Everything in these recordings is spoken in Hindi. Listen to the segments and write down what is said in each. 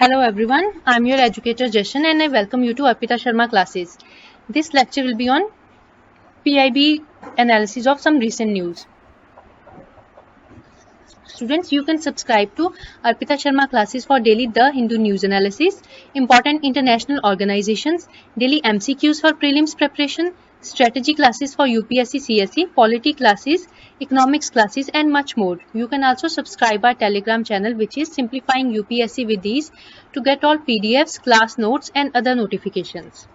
Hello everyone, I am your educator Jashan and I welcome you to Arpita Sharma classes. This lecture will be on PIB analysis of some recent news. Students, you can subscribe to Arpita Sharma classes for daily The Hindu news analysis, important international organizations, daily MCQs for prelims preparation, strategy classes for UPSC CSE, polity classes, economics classes and much more. You can also subscribe our Telegram channel which is Simplifying UPSC with Ease to get all PDFs, class notes and other notifications.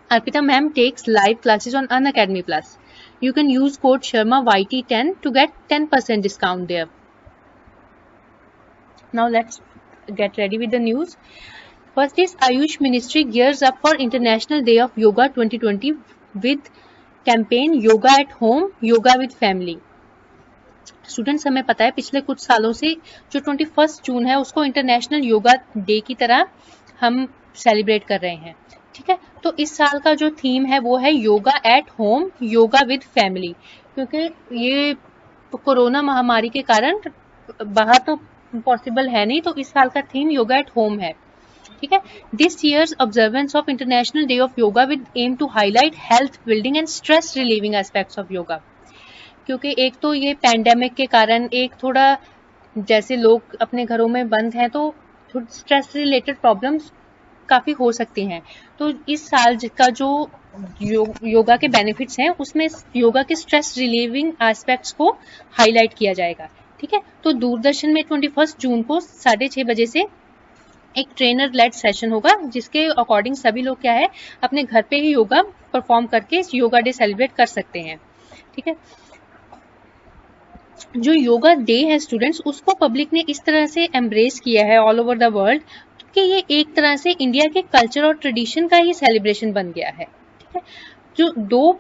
Arpita ma'am takes live classes on Unacademy Plus. You can use code SharmaYT10 to get 10% discount there. Now let's get ready with the news. First is Ayush Ministry gears up for International Day of Yoga 2020 with campaign Yoga at Home, Yoga with Family. Students, हमें पता है पिछले कुछ सालों से जो 21 जून है उसको इंटरनेशनल योगा डे की तरह हम सेलिब्रेट कर रहे हैं. ठीक है, तो इस साल का जो थीम है वो है yoga at home, yoga with family. क्योंकि ये कोरोना महामारी के कारण बाहर तो पॉसिबल है नहीं, तो इस साल का थीम योगा एट होम है. ठीक है, this year's observance of international day of yoga with aim to highlight health building and stress relieving aspects of yoga. क्योंकि एक तो ये पैंडेमिक के कारण एक थोड़ा जैसे लोग अपने घरों में बंद हैं तो स्ट्रेस रिलेटेड प्रॉब्लम्स काफ़ी हो सकती हैं. तो इस साल का जो योगा के बेनिफिट्स हैं उसमें योगा के स्ट्रेस रिलीविंग एस्पेक्ट्स को हाईलाइट किया जाएगा. ठीक है, तो दूरदर्शन में 21 जून को 6:30 बजे से एक ट्रेनर लेड सेशन होगा जिसके अकॉर्डिंग सभी लोग क्या है अपने घर पे ही योगा परफॉर्म करके इस योगा डे सेलिब्रेट कर सकते हैं. ठीक है, जो योगा डे है स्टूडेंट्स उसको पब्लिक ने इस तरह से एम्ब्रेस किया है ऑल ओवर द वर्ल्ड कि ये एक तरह से इंडिया के कल्चर और ट्रेडिशन का ही सेलिब्रेशन बन गया है. ठीक है, जो दो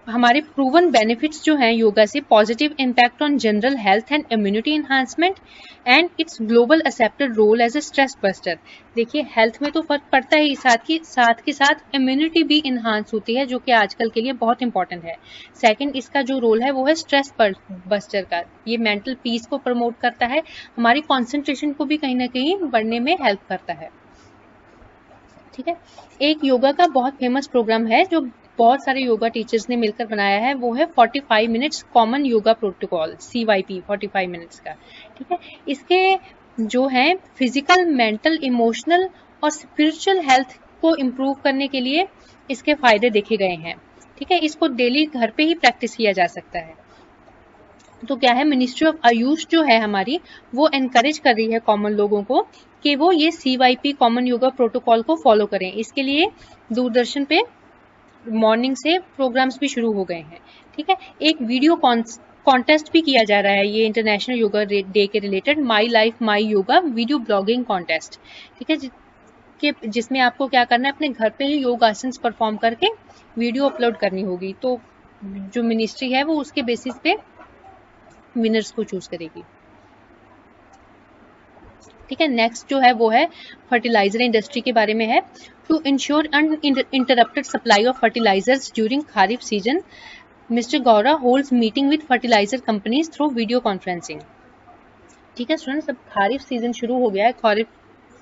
हमारे प्रूवन बेनिफिट्स जो हैं योगा से, positive impact on general health and immunity enhancement and its global accepted role as a stress buster. देखिए, हेल्थ में तो फर्क पड़ता है, साथ के साथ इम्यूनिटी भी इन्हांस होती है जो कि आजकल के लिए बहुत इंपॉर्टेंट है. सेकंड, इसका जो रोल है वो है स्ट्रेस बस्टर का. ये मेंटल पीस को प्रमोट करता है, हमारी कॉन्सेंट्रेशन को भी कहीं ना कहीं बढ़ने में हेल्प करता है. ठीक है, एक योगा का बहुत फेमस प्रोग्राम है जो बहुत सारे योगा टीचर्स ने मिलकर बनाया है, वो है 45 minutes common yoga protocol CYP 45 minutes का. ठीक है, इसके जो है फिजिकल, मेंटल, इमोशनल और स्पिरिचुअल हेल्थ को इम्प्रूव करने के लिए इसके फायदे देखे गए हैं. ठीक है, इसको डेली घर पे ही प्रैक्टिस किया जा सकता है. तो क्या है, मिनिस्ट्री ऑफ आयुष जो है हमारी वो एनकरेज कर रही है कॉमन लोगों को कि वो ये CYP कॉमन योगा प्रोटोकॉल को फॉलो करें. इसके लिए दूरदर्शन पे मॉर्निंग से प्रोग्राम्स भी शुरू हो गए हैं. ठीक है, एक वीडियो कॉन्टेस्ट भी किया जा रहा है ये इंटरनेशनल योगा डे के related, my life my yoga video blogging contest. ठीक है, जिसमें आपको क्या करना है, अपने घर पे ही योग आसन्स परफॉर्म करके वीडियो अपलोड करनी होगी. तो जो मिनिस्ट्री है वो उसके बेसिस पे विनर्स को चूज करेगी. ठीक है, नेक्स्ट जो है वो है फर्टिलाइजर इंडस्ट्री के बारे में है. To ensure uninterrupted supply of fertilizers during kharif season, mister Gowda holds meeting with fertilizer companies through video conferencing. ठीक है स्टूडेंट्स, अब खारिफ सीजन शुरू हो गया है. खारिफ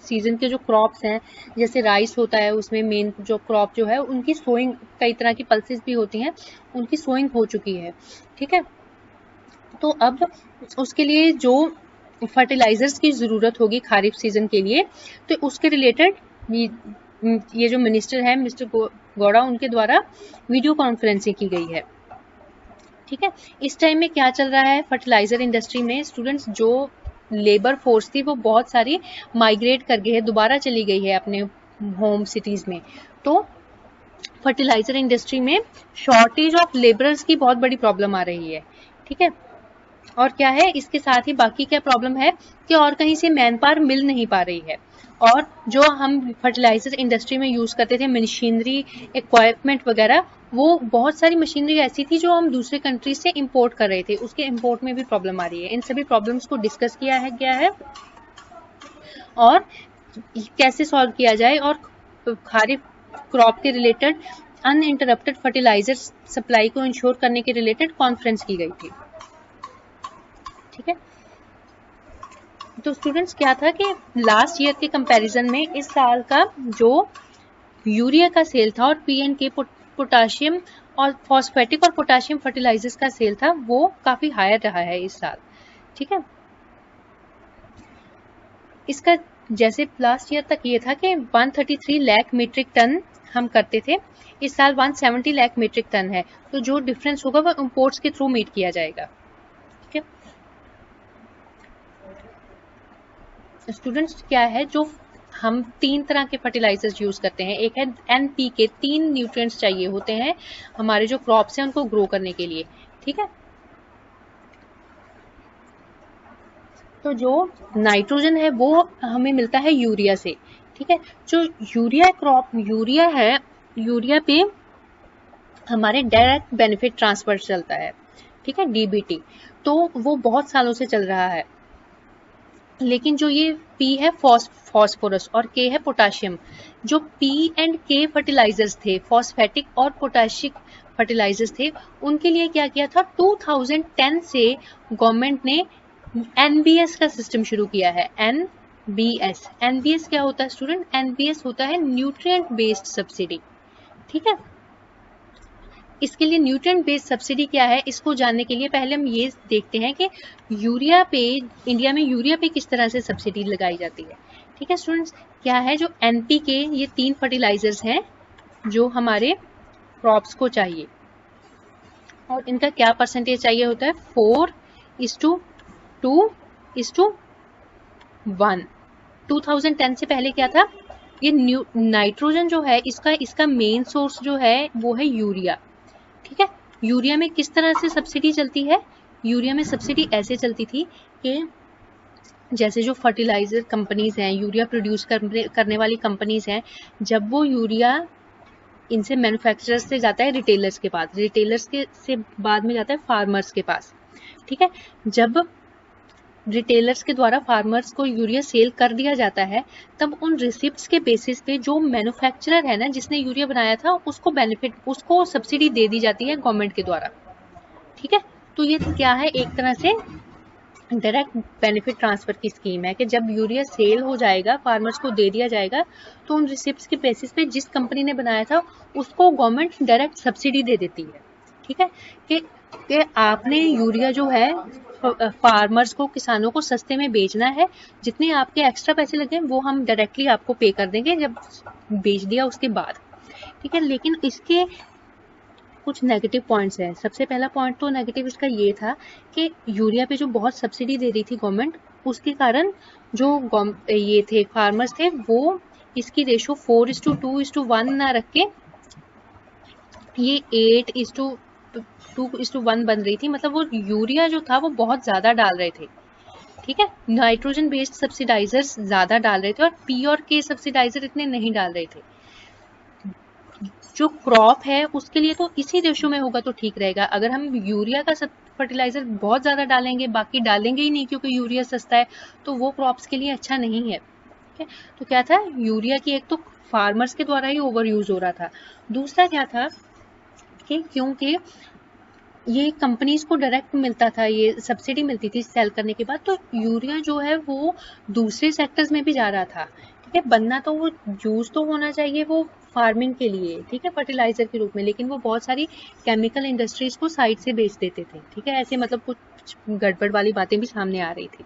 सीजन के जो क्रॉप्स हैं जैसे राइस होता है, उसमें मेन जो क्रॉप जो है उनकी सोइंग, कई तरह की पल्सेस भी होती हैं, उनकी सोइंग हो चुकी है. ठीक है, तो अब उसके लिए जो फर्टिलाइजर्स की ज़रूरत होगी खारिफ सीजन के लिए, तो उसके रिलेटेड ये जो मिनिस्टर है मिस्टर गौड़ा, उनके द्वारा वीडियो कॉन्फ्रेंसिंग की गई है. ठीक है, इस टाइम में क्या चल रहा है फर्टिलाइजर इंडस्ट्री में स्टूडेंट्स, जो लेबर फोर्स थी वो बहुत सारी माइग्रेट कर गई है, दोबारा चली गई है अपने होम सिटीज़ में. तो फर्टिलाइजर इंडस्ट्री में शॉर्टेज ऑफ लेबरर्स की बहुत बड़ी प्रॉब्लम आ रही है. ठीक है, और क्या है इसके साथ ही बाकी क्या प्रॉब्लम है कि और कहीं से मैन पावर मिल नहीं पा रही है. और जो हम फर्टिलाइजर इंडस्ट्री में यूज़ करते थे मशीनरी, इक्विपमेंट वगैरह, वो बहुत सारी मशीनरी ऐसी थी जो हम दूसरे कंट्रीज से इंपोर्ट कर रहे थे, उसके इंपोर्ट में भी प्रॉब्लम आ रही है. इन सभी प्रॉब्लम्स को डिस्कस किया है गया है और कैसे सॉल्व किया जाए, और खारिफ क्रॉप के रिलेटेड अनइंटरप्टेड फर्टिलाइजर सप्लाई को इंश्योर करने के रिलेटेड कॉन्फ्रेंस की गई थी. ठीक है, तो स्टूडेंट्स क्या था कि लास्ट ईयर के कंपैरिजन में इस साल का जो यूरिया का सेल था और पीएनके पोटाशियम और फॉस्फेटिक और पोटाशियम फर्टिलाइजर्स का सेल था वो काफी हायर रहा है इस साल। ठीक है, इसका जैसे लास्ट ईयर तक ये था कि 133 लाख मीट्रिक टन हम करते थे, इस साल 170 लाख मीट्रिक टन है। तो जो डिफरेंस होगा वो इंपोर्ट्स के थ्रू मीट किया जाएगा। ठीक है स्टूडेंट्स, क्या है जो हम 3 तरह के फर्टिलाइजर्स यूज करते हैं। एक है एनपीके, 3 न्यूट्रिएंट्स चाहिए होते हैं हमारे जो क्रॉप्स हैं उनको ग्रो करने के लिए। ठीक है, तो जो नाइट्रोजन है वो हमें मिलता है यूरिया से। ठीक है, जो यूरिया है, यूरिया पे हमारे डायरेक्ट बेनिफिट ट्रांसफर चलता है। ठीक है, डीबीटी, तो वो बहुत सालों से चल रहा है। लेकिन जो ये पी है फॉस्फोरस और के है पोटाशियम, जो पी एंड के फर्टिलाइजर्स थे, फॉस्फेटिक और पोटाशिक फर्टिलाइजर्स थे, उनके लिए क्या किया था, 2010 से गवर्नमेंट ने एनबीएस का सिस्टम शुरू किया है। एनबीएस क्या होता है स्टूडेंट? एनबीएस होता है न्यूट्रिएंट बेस्ड सब्सिडी। ठीक है, इसके लिए न्यूट्रिएंट बेस्ड सब्सिडी क्या है, इसको जानने के लिए पहले हम ये देखते हैं कि यूरिया पे, इंडिया में यूरिया पे किस तरह से सब्सिडी लगाई जाती है। ठीक है स्टूडेंट्स, क्या है जो एनपीके, ये 3 फर्टिलाइजर्स हैं जो हमारे क्रॉप्स को चाहिए और इनका क्या परसेंटेज चाहिए होता है, 4:2:1। 2010 से पहले क्या था, ये नाइट्रोजन जो है इसका मेन सोर्स जो है वो है यूरिया। ठीक है, यूरिया में किस तरह से सब्सिडी चलती है, यूरिया में सब्सिडी ऐसे चलती थी कि जैसे जो फर्टिलाइजर कंपनीज हैं, यूरिया प्रोड्यूस करने वाली कंपनीज हैं, जब वो यूरिया इनसे मैन्युफैक्चरर्स से जाता है रिटेलर्स के पास, रिटेलर्स के से बाद में जाता है फार्मर्स के पास। ठीक है, जब रिटेलर्स के द्वारा फार्मर्स को यूरिया सेल कर दिया जाता है, तब उन रिसिप्ट्स के बेसिस पे जो मैन्युफैक्चरर है ना, जिसने यूरिया बनाया था, उसको बेनिफिट, उसको सब्सिडी दे दी जाती है गवर्नमेंट के द्वारा। ठीक है, तो ये क्या है, एक तरह से डायरेक्ट बेनिफिट ट्रांसफर की स्कीम है कि जब यूरिया सेल हो जाएगा, फार्मर्स को दे दिया जाएगा, तो उन रिसिप्ट्स के बेसिस पे जिस कंपनी ने बनाया था उसको गवर्नमेंट डायरेक्ट सब्सिडी दे देती है। ठीक है, कि आपने यूरिया जो है फार्मर्स को, किसानों को सस्ते में बेचना है, जितने आपके एक्स्ट्रा पैसे लगे वो हम डायरेक्टली आपको पे कर देंगे जब बेच दिया उसके बाद। ठीक है, लेकिन इसके कुछ नेगेटिव पॉइंट्स हैं। सबसे पहला पॉइंट तो नेगेटिव इसका ये था कि यूरिया पे जो बहुत सब्सिडी दे रही थी गवर्नमेंट, उसके कारण जो ये थे फार्मर्स थे, वो इसकी रेशो 4:2:1 ना रख के ये 8:2:1 बन रही थी। मतलब वो यूरिया जो था वो बहुत ज्यादा डाल रहे थे। ठीक है, नाइट्रोजन बेस्ड सब्सिडाइजर्स ज्यादा डाल रहे थे और पी और के सब्सिडाइजर इतने नहीं डाल रहे थे। जो क्रॉप है उसके लिए तो इसी रेशो में होगा तो ठीक रहेगा। अगर हम यूरिया का फर्टिलाइजर बहुत ज्यादा डालेंगे, बाकी डालेंगे ही नहीं क्योंकि यूरिया सस्ता है, तो वो क्रॉप्स के लिए अच्छा नहीं है। ठीक है, तो क्या था, यूरिया की एक तो फार्मर्स के द्वारा ही ओवर यूज हो रहा था, दूसरा क्या था कि क्योंकि ये कंपनीज को डायरेक्ट मिलता था, ये सब्सिडी मिलती थी सेल करने के बाद, तो यूरिया जो है वो दूसरे सेक्टर्स में भी जा रहा था। ठीक है, बनना तो वो यूज तो होना चाहिए वो फार्मिंग के लिए, ठीक है, फर्टिलाइजर के रूप में, लेकिन वो बहुत सारी केमिकल इंडस्ट्रीज को साइड से बेच देते थे। ठीक है, ऐसे मतलब कुछ गड़बड़ वाली बातें भी सामने आ रही थी।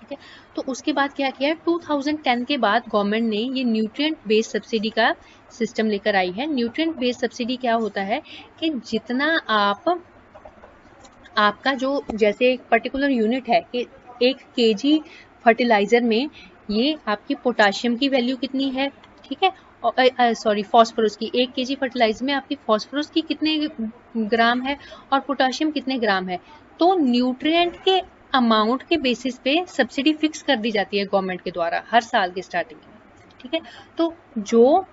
ठीक है, तो उसके बाद क्या किया, 2010 के बाद गवर्नमेंट ने ये न्यूट्रिएंट बेस्ड सब्सिडी का सिस्टम लेकर आई है। न्यूट्रिएंट बेस्ड सब्सिडी क्या होता है कि जितना आपका जो, जैसे एक पर्टिकुलर यूनिट है कि 1 kg फर्टिलाइजर में ये आपकी पोटाशियम की वैल्यू कितनी है, ठीक है, सॉरी फॉस्फोरस की, 1 kg फर्टिलाइजर में आपकी फॉस्फोरस की कितने ग्राम है और पोटाशियम कितने ग्राम है, तो न्यूट्रिएंट के अमाउंट के बेसिस पे सब्सिडी फिक्स कर दी जाती है गवर्नमेंट के द्वारा हर साल की स्टार्टिंग में। ठीक है, तो जो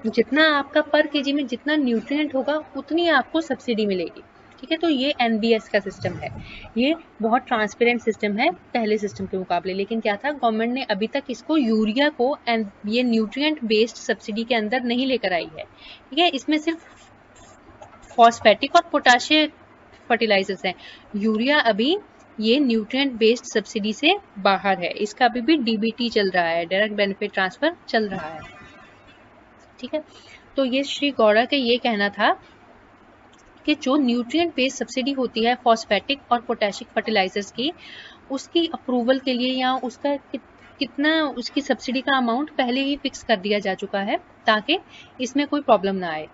जितना आपका पर केजी में जितना न्यूट्रिएंट होगा उतनी आपको सब्सिडी मिलेगी। ठीक है, तो ये एनबीएस का सिस्टम है, ये बहुत ट्रांसपेरेंट सिस्टम है पहले सिस्टम के मुकाबले। लेकिन क्या था, गवर्नमेंट ने अभी तक इसको यूरिया को ये न्यूट्रिएंट बेस्ड सब्सिडी के अंदर नहीं लेकर आई है। ठीक है, इसमें सिर्फ फॉस्फेटिक और पोटाशियम फर्टिलाइजर्स हैं, यूरिया अभी ये न्यूट्रिएंट बेस्ड सब्सिडी से बाहर है, इसका अभी भी डीबीटी चल रहा है, डायरेक्ट बेनिफिट ट्रांसफर चल रहा है। ठीक है, तो ये श्री गौड़ा का ये कहना था कि जो न्यूट्रिएंट बेस्ड सब्सिडी होती है फॉस्फेटिक और पोटेशिक फर्टिलाइजर्स की, उसकी अप्रूवल के लिए या उसका कितना उसकी सब्सिडी का अमाउंट पहले ही फिक्स कर दिया जा चुका है ताकि इसमें कोई प्रॉब्लम ना आए।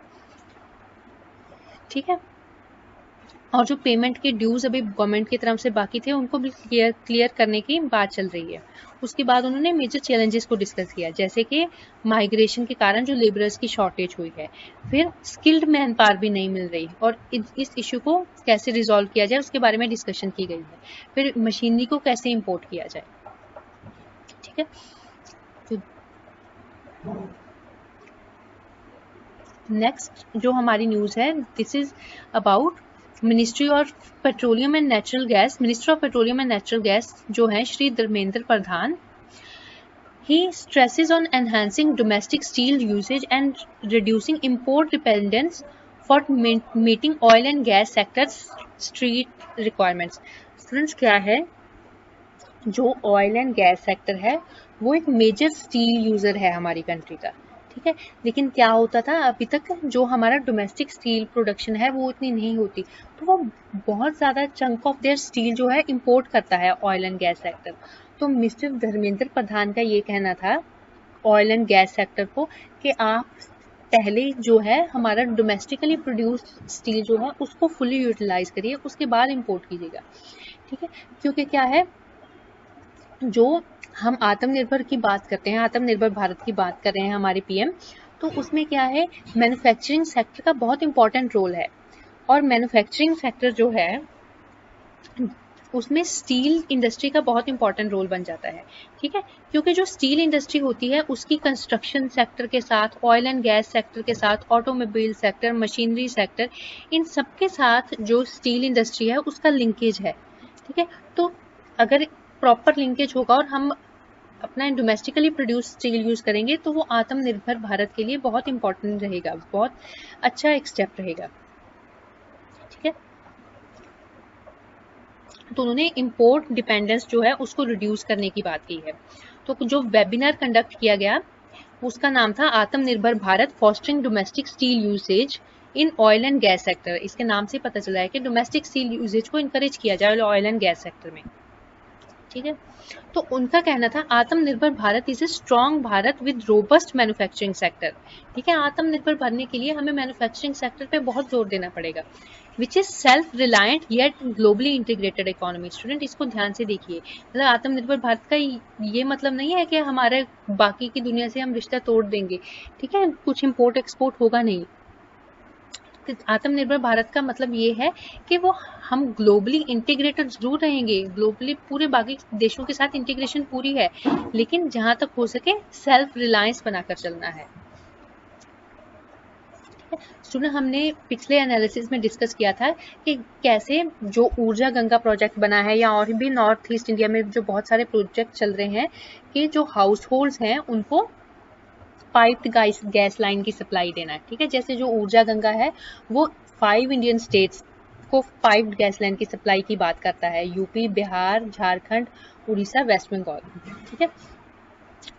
ठीक है, और जो पेमेंट के ड्यूज अभी गवर्नमेंट की तरफ से बाकी थे उनको भी क्लियर करने की बात चल रही है। उसके बाद उन्होंने मेजर चैलेंजेस को डिस्कस किया, जैसे कि माइग्रेशन के कारण जो लेबरर्स की शॉर्टेज हुई है, फिर स्किल्ड मैन पावर भी नहीं मिल रही और इस इशू को कैसे रिजॉल्व किया जाए उसके बारे में डिस्कशन की गई है, फिर मशीनरी को कैसे इम्पोर्ट किया जाए। ठीक है, तो नेक्स्ट जो हमारी न्यूज़ है, this is about ministry of petroleum and natural gas. Minister of petroleum and natural gas जो है Shri Dharmendra Pradhan, he stresses on enhancing domestic steel usage and reducing import dependence for meeting oil and gas sector's street requirements। Students, क्या है, जो ऑयल एंड गैस सेक्टर है वो एक मेजर स्टील यूजर है हमारी कंट्री का। ठीक है, लेकिन क्या होता था अभी तक, जो हमारा डोमेस्टिक स्टील प्रोडक्शन है वो उतनी नहीं होती, तो वो बहुत ज़्यादा चंक ऑफ देयर स्टील जो है इंपोर्ट करता है ऑयल एंड गैस सेक्टर। तो मिस्टर धर्मेंद्र प्रधान का ये कहना था ऑयल एंड गैस सेक्टर को कि आप पहले जो है हमारा डोमेस्टिकली प्रोड्यूस्ड स्टील जो है उसको फुली यूटिलाइज करिए, उसके बाद इंपोर्ट कीजिएगा। ठीक है, क्योंकि क्या है, जो हम आत्मनिर्भर की बात करते हैं, आत्मनिर्भर भारत की बात कर रहे हैं हमारे पीएम, तो उसमें क्या है, मैन्युफैक्चरिंग सेक्टर का बहुत इंपॉर्टेंट रोल है। और मैन्युफैक्चरिंग सेक्टर जो है उसमें स्टील इंडस्ट्री का बहुत इंपॉर्टेंट रोल बन जाता है। ठीक है, क्योंकि जो स्टील इंडस्ट्री होती है उसकी कंस्ट्रक्शन सेक्टर के साथ, ऑयल एंड गैस सेक्टर के साथ, ऑटोमोबाइल सेक्टर, मशीनरी सेक्टर, इन सब के साथ जो स्टील इंडस्ट्री है उसका लिंकेज है। ठीक है, तो अगर प्रॉपर लिंकेज होगा और हम अपना डोमेस्टिकली प्रोड्यूस स्टील यूज करेंगे तो वो आत्मनिर्भर भारत के लिए बहुत इंपॉर्टेंट रहेगा, बहुत अच्छा एक स्टेप रहेगा। ठीक है, तो उन्होंने इंपोर्ट डिपेंडेंस जो है उसको रिड्यूस करने की बात की है। तो जो वेबिनार कंडक्ट किया गया उसका नाम था आत्मनिर्भर Bharat fostering domestic steel usage in oil and gas sector. इसके नाम से पता चला है कि डोमेस्टिक स्टील यूसेज को इंकरेज किया जाए ऑयल एंड गैस सेक्टर में। ठीक है, तो उनका कहना था आत्मनिर्भर Bharat is a strong Bharat with robust manufacturing sector. ठीक है, आत्मनिर्भर बनने के लिए हमें मैन्युफैक्चरिंग सेक्टर पे बहुत जोर देना पड़ेगा, which is self reliant yet globally integrated economy. Student, इसको ध्यान से देखिए, मतलब आत्मनिर्भर भारत का ये मतलब नहीं है कि हमारे बाकी की दुनिया से हम रिश्ता तोड़ देंगे। ठीक है, कुछ इम्पोर्ट एक्सपोर्ट होगा नहीं। आत्मनिर्भर भारत का मतलब ये है कि वो हम ग्लोबली इंटीग्रेटेड जरूर रहेंगे, ग्लोबली पूरे बाकी देशों के साथ इंटीग्रेशन पूरी है, लेकिन जहां तक हो सके सेल्फ रिलायंस बनाकर चलना है। स्टूडेंट, हमने पिछले एनालिसिस में डिस्कस किया था कि कैसे जो ऊर्जा गंगा प्रोजेक्ट बना है या और भी नॉर्थ ईस्ट इंडिया में जो बहुत सारे प्रोजेक्ट चल रहे हैं कि जो हाउस होल्ड्स हैं उनको पाइप्ड गैस लाइन की सप्लाई देना है। ठीक है, जैसे जो ऊर्जा गंगा है वो 5 इंडियन स्टेट्स को पाइप्ड गैस लाइन की सप्लाई की बात करता है, यूपी, बिहार, झारखंड, उड़ीसा, वेस्ट बंगाल। ठीक है,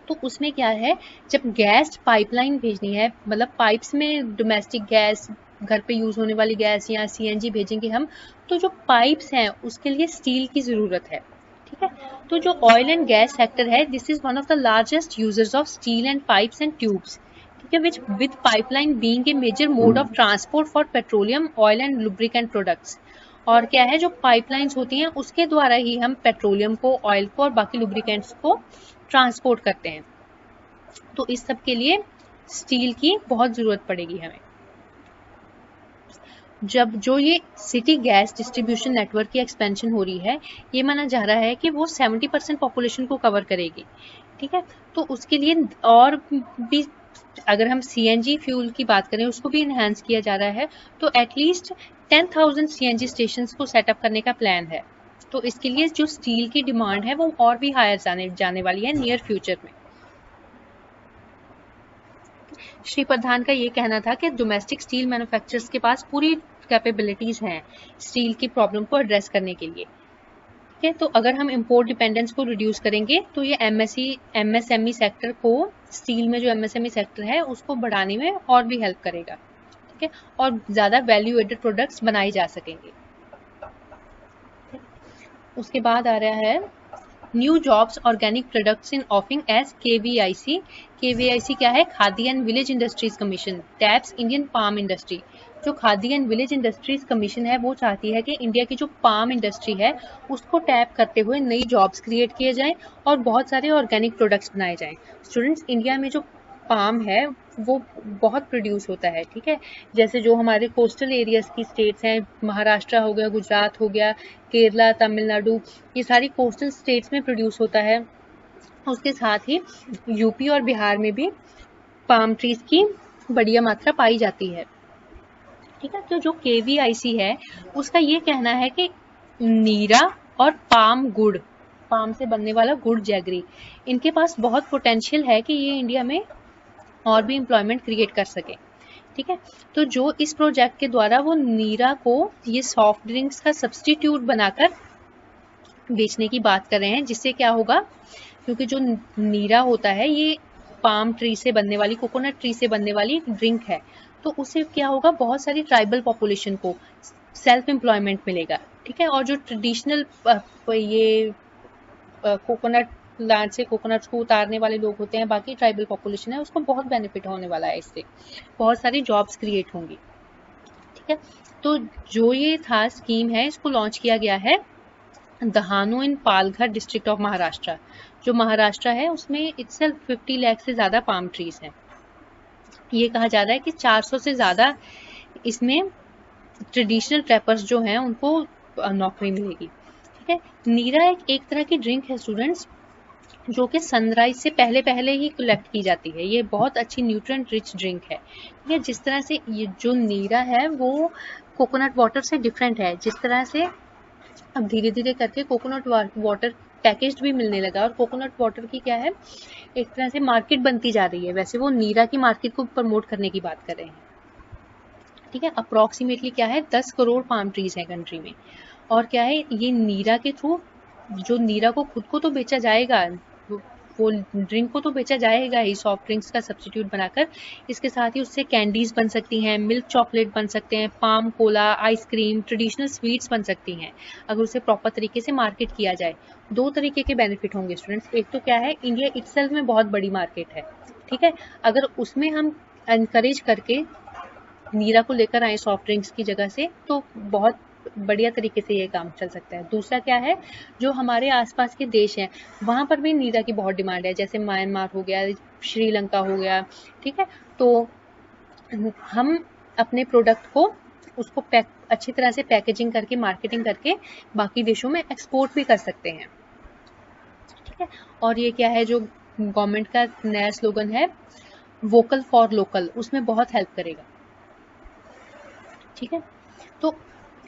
तो उसमें क्या है, जब गैस पाइपलाइन भेजनी है, मतलब पाइप्स में डोमेस्टिक गैस, घर पे यूज होने वाली गैस या सीएनजी भेजेंगे हम, तो जो पाइप्स हैं उसके लिए स्टील की जरूरत है। ठीक है, तो जो ऑयल एंड गैस सेक्टर है, this is one of the largest users of steel and pipes and tubes. ठीक है, which with pipeline being a major mode of transport for petroleum, oil and lubricant products. और क्या है, जो पाइपलाइंस होती हैं उसके द्वारा ही हम पेट्रोलियम को, ऑयल को और बाकी लुब्रिकेंट्स को ट्रांसपोर्ट करते हैं। तो इस सब के लिए स्टील की बहुत जरूरत पड़ेगी हमें। जब जो ये सिटी गैस डिस्ट्रीब्यूशन नेटवर्क की एक्सपेंशन हो रही है, ये माना जा रहा है कि वो 70% पॉपुलेशन को कवर करेगी। ठीक है, तो उसके लिए और भी अगर हम सीएनजी फ्यूल की बात करें उसको भी इन्हांस किया जा रहा है, तो एटलीस्ट 10,000 सीएनजी स्टेशंस को सेटअप करने का प्लान है। तो इसके लिए जो स्टील की डिमांड है वो और भी हायर जाने वाली है नियर फ्यूचर में। श्री प्रधान का ये कहना था कि डोमेस्टिक स्टील मैन्युफैक्चरर्स के पास पूरी कैपेबिलिटीज हैं स्टील की प्रॉब्लम को एड्रेस करने के लिए। ठीक है, तो अगर हम इम्पोर्ट डिपेंडेंस को रिड्यूस करेंगे तो ये एमएसएमई सेक्टर को, स्टील में जो एमएसएमई सेक्टर है उसको बढ़ाने में और भी हेल्प करेगा, ठीक है, और ज़्यादा वैल्यू एडेड प्रोडक्ट्स बनाए जा सकेंगे। उसके बाद आ रहा है new jobs organic products in offing as KVIC। KVIC क्या है? Khadi and village industries commission taps Indian palm industry. जो Khadi and village industries commission है वो चाहती है कि इंडिया की जो पाम इंडस्ट्री है उसको टैप करते हुए नई जॉब्स क्रिएट किए जाएं और बहुत सारे ऑर्गेनिक प्रोडक्ट्स बनाए जाएं। स्टूडेंट्स, इंडिया में जो पाम है वो बहुत प्रोड्यूस होता है, ठीक है, जैसे जो हमारे कोस्टल एरियाज की स्टेट्स हैं, महाराष्ट्र हो गया, गुजरात हो गया, केरला, तमिलनाडु, ये सारी कोस्टल स्टेट्स में प्रोड्यूस होता है। उसके साथ ही यूपी और बिहार में भी पाम ट्रीज की बढ़िया मात्रा पाई जाती है, ठीक है। तो जो KVIC है उसका ये कहना है कि नीरा और पाम गुड़, पाम से बनने वाला गुड़ जैगरी, इनके पास बहुत पोटेंशियल है कि ये इंडिया में और भी एम्प्लॉयमेंट क्रिएट कर सके, ठीक है। तो जो इस प्रोजेक्ट के द्वारा वो नीरा को ये सॉफ्ट ड्रिंक्स का सब्स्टिट्यूट बनाकर बेचने की बात कर रहे हैं, जिससे क्या होगा, क्योंकि जो नीरा होता है ये पाम ट्री से बनने वाली, कोकोनट ट्री से बनने वाली ड्रिंक है, तो उससे क्या होगा, बहुत सारी ट्राइबल पॉपुलेशन को सेल्फ एम्प्लॉयमेंट मिलेगा, ठीक है। और जो ट्रेडिशनल ये कोकोनट प्लांट से कोकोनट्स को उतारने वाले लोग होते हैं, बाकी ट्राइबल पॉपुलेशन है, उसको बहुत बेनिफिट होने वाला है, इससे बहुत सारी जॉब्स क्रिएट होंगी, ठीक है। तो जो ये था स्कीम है, इसको लॉन्च किया गया है दहानू इन पालघर डिस्ट्रिक्ट ऑफ महाराष्ट्र। जो महाराष्ट्र है उसमें इटसेल्फ 50 लाख से ज़्यादा पाम ट्रीज हैं। ये कहा जा रहा है कि 400 से ज़्यादा इसमें ट्रेडिशनल ट्रैपर्स जो हैं उनको नौकरी मिलेगी, ठीक है। नीरा एक तरह की ड्रिंक है स्टूडेंट्स, जो कि सनराइज से पहले ही कलेक्ट की जाती है। ये बहुत अच्छी न्यूट्रिएंट रिच ड्रिंक है, ठीक है। जिस तरह से ये जो नीरा है वो कोकोनट वाटर से डिफरेंट है, जिस तरह से अब धीरे धीरे करके कोकोनट वाटर पैकेज्ड भी मिलने लगा, और कोकोनट वाटर की क्या है, एक तरह से मार्केट बनती जा रही है, वैसे वो नीरा की मार्केट को प्रमोट करने की बात कर रहे हैं, ठीक है। अप्रॉक्सीमेटली क्या है, 10 करोड़ पाम ट्रीज है कंट्री में, और क्या है, ये नीरा के थ्रू, जो नीरा को खुद को तो बेचा जाएगा, वो ड्रिंक को तो बेचा जाएगा ही सॉफ्ट ड्रिंक्स का सब्स्टिट्यूट बनाकर, इसके साथ ही उससे कैंडीज बन सकती हैं, मिल्क चॉकलेट बन सकते हैं, palm Cola, ice cream, traditional sweets बन सकती हैं, अगर उसे प्रॉपर तरीके से मार्केट किया जाए। 2 तरीके के बेनिफिट होंगे स्टूडेंट्स। एक तो क्या है, इंडिया इटसेल्फ में बहुत बड़ी मार्केट है, ठीक है, अगर उसमें हम एनकरेज करके नीरा को लेकर आए सॉफ्ट ड्रिंक्स की जगह से, तो बहुत बढ़िया तरीके से ये काम चल सकता है। दूसरा क्या है, जो हमारे आसपास के देश हैं वहाँ पर भी नीरा की बहुत डिमांड है, जैसे म्यांमार हो गया, श्रीलंका हो गया, ठीक है। तो हम अपने प्रोडक्ट को उसको अच्छी तरह से पैकेजिंग करके, मार्केटिंग करके बाकी देशों में एक्सपोर्ट भी कर सकते हैं, ठीक है। और ये क्या है, जो गवर्नमेंट का नया स्लोगन है वोकल फॉर लोकल, उसमें बहुत हेल्प करेगा, ठीक है। तो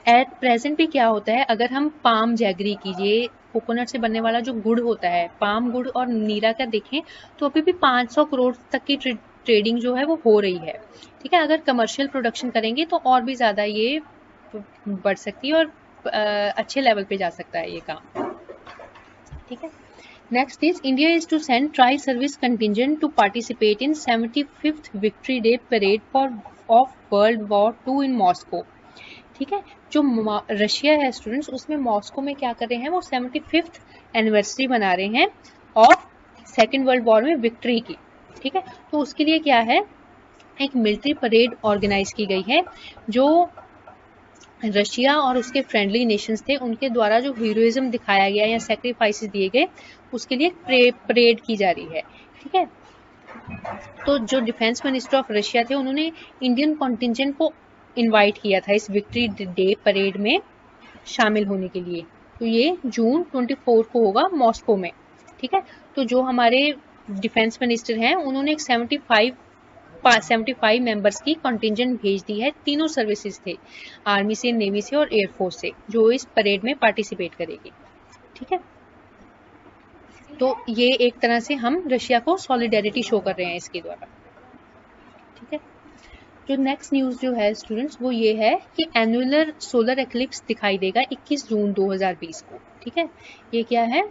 एट प्रेजेंट भी क्या होता है, अगर हम पाम जैगरी की, ये कोकोनट से बनने वाला जो गुड़ होता है, पाम गुड़ और नीरा का देखें तो अभी भी 500 करोड़ तक की ट्रेडिंग जो है वो हो रही है, ठीक है। अगर कमर्शियल प्रोडक्शन करेंगे तो और भी ज़्यादा ये बढ़ सकती है और अच्छे लेवल पे जा सकता है ये काम, ठीक है। Next is India is to send tri service contingent to participate in 75th victory day parade of world war 2 in Moscow, ठीक है। जो रशिया है स्टूडेंट्स, उसमें मॉस्को में क्या कर रहे हैं, वो 75th एनिवर्सरी मना रहे हैं ऑफ सेकेंड वर्ल्ड वॉर में विक्ट्री की, ठीक है। तो उसके लिए क्या है, एक मिलिट्री परेड ऑर्गेनाइज की गई है, जो रशिया और उसके फ्रेंडली नेशंस थे उनके द्वारा जो हीरोइज्म दिखाया गया या सेक्रीफाइसेस दिए गए, उसके लिए परेड की जा रही है, ठीक है। तो जो डिफेंस मिनिस्टर ऑफ रशिया थे, उन्होंने इंडियन कॉन्टिजेंट को इनवाइट किया था इस विक्ट्री डे परेड में शामिल होने के लिए। तो ये जून 24 को होगा मॉस्को में, ठीक है। तो जो हमारे डिफेंस मिनिस्टर हैं, उन्होंने एक 75 मेंबर्स की कॉन्टिजेंट भेज दी है, तीनों सर्विसेज थे, आर्मी से, नेवी से और एयरफोर्स से, जो इस परेड में पार्टिसिपेट करेगी, ठीक है। तो ये एक तरह से हम रशिया को सॉलिडेरिटी शो कर रहे हैं इसके द्वारा, ठीक है। जो नेक्स्ट न्यूज़ जो है स्टूडेंट्स वो ये है कि एनुलर सोलर एक्लिप्स दिखाई देगा 21 जून 2020 को। ठीक है, ये क्या है,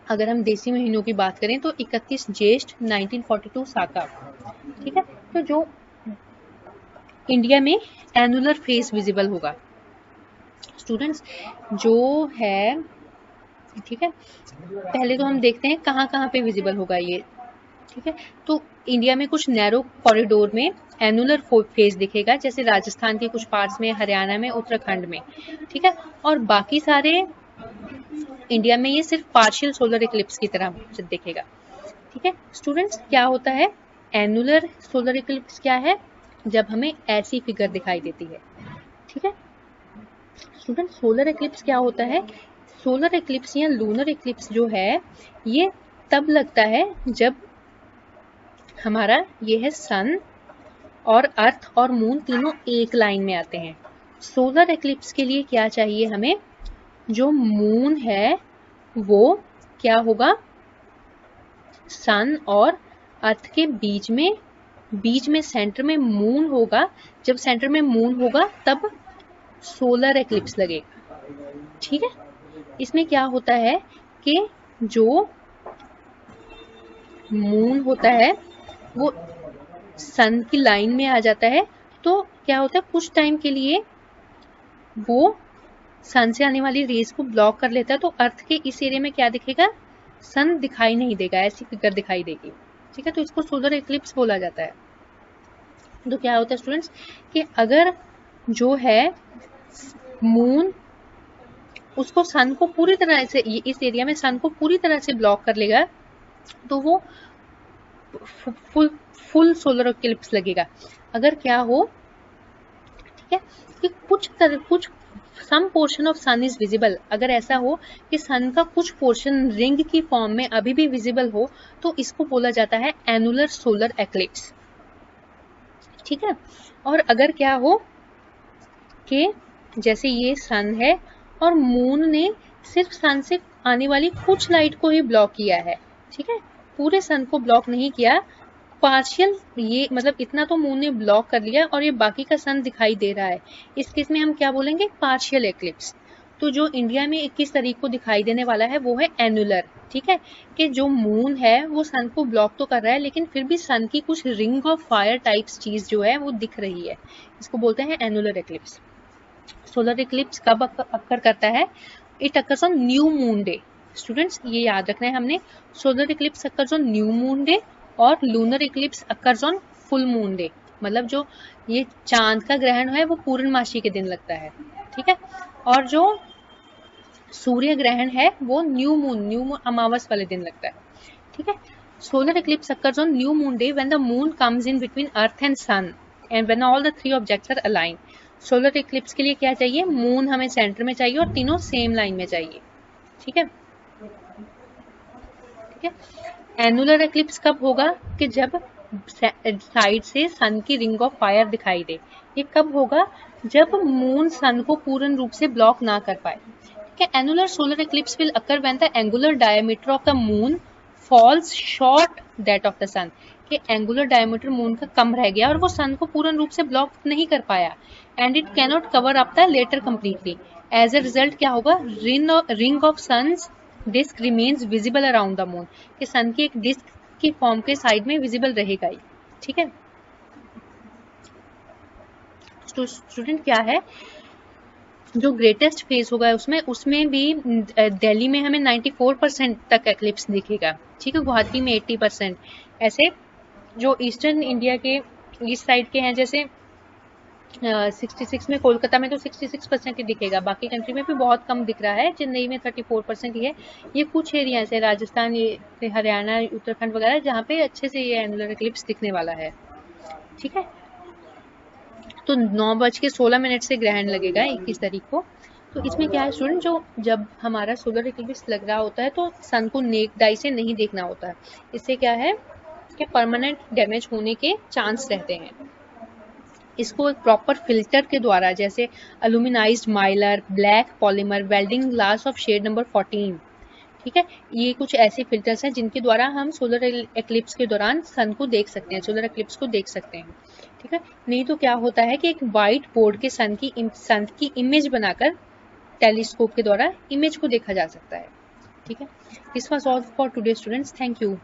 अगर हम देसी महीनों की बात करें तो 31 ज्येष्ठ 1942 साका। ठीक है, तो जो इंडिया में एनुलर फेज विजिबल होगा स्टूडेंट्स जो है। ठीक है, पहले तो हम देखते हैं कहाँ कहाँ पे विजिबल होगा ये। ठीक है, तो इंडिया में कुछ नैरो कॉरिडोर में एनुलर फेज दिखेगा, जैसे राजस्थान के कुछ पार्ट्स में, हरियाणा में, उत्तराखंड में। ठीक है, और बाकी सारे इंडिया में ये सिर्फ पार्शियल सोलर इक्लिप्स की तरह दिखेगा। ठीक है स्टूडेंट्स, क्या होता है एनुलर सोलर इक्लिप्स? क्या है, जब हमें ऐसी फिगर दिखाई देती है। ठीक है स्टूडेंट, सोलर इक्लिप्स क्या होता है? सोलर इक्लिप्स या लूनर इक्लिप्स जो है ये तब लगता है जब हमारा ये है सन और अर्थ और मून तीनों एक लाइन में आते हैं। सोलर इक्लिप्स के लिए क्या चाहिए हमें? जो मून है वो क्या होगा, सन और अर्थ के बीच में सेंटर में मून होगा। जब सेंटर में मून होगा तब सोलर इक्लिप्स लगेगा। ठीक है, इसमें क्या होता है कि जो मून होता है वो सन की लाइन में आ जाता है, तो क्या होता है कुछ टाइम के लिए वो सन से आने वाली रेज को ब्लॉक कर लेता है, तो अर्थ के इस एरिया में क्या दिखेगा, सन दिखाई नहीं देगा, ऐसी फिगर दिखाई देगी। ठीक है, तो इसको सोलर इक्लिप्स बोला जाता है। तो क्या होता है स्टूडेंट्स कि अगर जो है मून उसको सन को पूरी तरह से, इस एरिया में सन को पूरी तरह से ब्लॉक कर लेगा, तो वो फुल सोलर इक्लिप्स लगेगा। अगर क्या हो, ठीक है, कि कुछ some portion of sun is visible, अगर ऐसा हो कि सन का कुछ पोर्शन रिंग की फॉर्म में अभी भी विजिबल हो, तो इसको बोला जाता है एनुलर सोलर एक्लिप्स। ठीक है, और अगर क्या हो कि जैसे ये सन है और मून ने सिर्फ सन से आने वाली कुछ लाइट को ही ब्लॉक किया है। ठीक है, पूरे सन को ब्लॉक नहीं किया, पार्शियल, ये मतलब इतना तो मून ने ब्लॉक कर लिया और ये बाकी का सन दिखाई दे रहा है। इस केस में हम क्या बोलेंगे, पार्शियल एक्लिप्स। तो जो इंडिया में 21 तारीख को दिखाई देने वाला है वो है एनुलर। ठीक है, कि जो मून है वो सन को ब्लॉक तो कर रहा है लेकिन फिर भी सन की कुछ रिंग ऑफ फायर टाइप्स चीज जो है वो दिख रही है, इसको बोलते हैं एनुलर एक्लिप्स। सोलर इक्लिप्स कब अक्कर करता है? It occurs on new moon day. Students ये याद रखना है हमने, solar eclipse occurs on new moon day और lunar eclipse occurs on full moon day. मतलब जो ये चांद का ग्रहण है वो पूर्णमासी के दिन लगता है। ठीक है, और जो सूर्य ग्रहण है वो न्यू मून अमावस वाले दिन लगता है। ठीक है, solar eclipse occurs on new moon day when the moon comes in between earth and sun and when all the three objects are align. Solar eclipse के लिए क्या चाहिए, मून हमें सेंटर में चाहिए और तीनों सेम लाइन में चाहिए। ठीक है, ठीक है, एनुलर इक्लिप्स कब होगा कि जब साइड से सन की रिंग ऑफ फायर दिखाई दे। ये कब होगा, जब मून सन को पूर्ण रूप से ब्लॉक ना कर पाए। ठीक है, annular solar eclipse will occur when the angular diameter of the moon falls short that of the sun. कि एंगुलर डायमीटर मून का कम रह गया और वो सन को पूर्ण रूप से ब्लॉक नहीं कर पाया, and it cannot cover up the latter completely. As a result क्या होगा, ring of sun's disc remains visible around the moon, कि सन की एक डिस्क की फॉर्म के साइड में विजिबल रहेगा ही। ठीक है स्टूडेंट, क्या है जो ग्रेटेस्ट फेज होगा उसमें भी दिल्ली में हमें 94% तक एक्लिप्स दिखेगा। ठीक है, गुवाहाटी में 80%, ऐसे जो ईस्टर्न इंडिया के ईस्ट साइड के हैं जैसे 66 में, कोलकाता में तो 66% ही दिखेगा, बाकी कंट्री में भी बहुत कम दिख रहा है, चेन्नई में 34% ही है। ये कुछ एरिया है राजस्थान, ये हरियाणा, उत्तराखंड वगैरह जहाँ पे अच्छे से ये एनुलर इक्लिप्स दिखने वाला है। ठीक है, तो 9:16 से ग्रहण लगेगा 21 तारीख को। तो इसमें क्या है स्टूडेंट, जो जब हमारा सोलर इक्लिप्स लग रहा होता है तो सन को नेक्ड आई से नहीं देखना होता है। इससे क्या है कि परमानेंट डैमेज होने के चांस रहते हैं। इसको एक प्रॉपर फिल्टर के द्वारा, जैसे aluminised Mylar, black polymer, welding glass of shade number 14, ठीक है, ये कुछ ऐसे फिल्टर्स हैं जिनके द्वारा हम सोलर एक्लिप्स के दौरान सन को देख सकते हैं, सोलर एक्लिप्स को देख सकते हैं। ठीक है। नहीं तो क्या होता है कि एक व्हाइट बोर्ड के सन की इमेज बनाकर टेलीस्कोप के द्वारा इमेज को देखा जा सकता है। ठीक है। This was all for today students, thank you.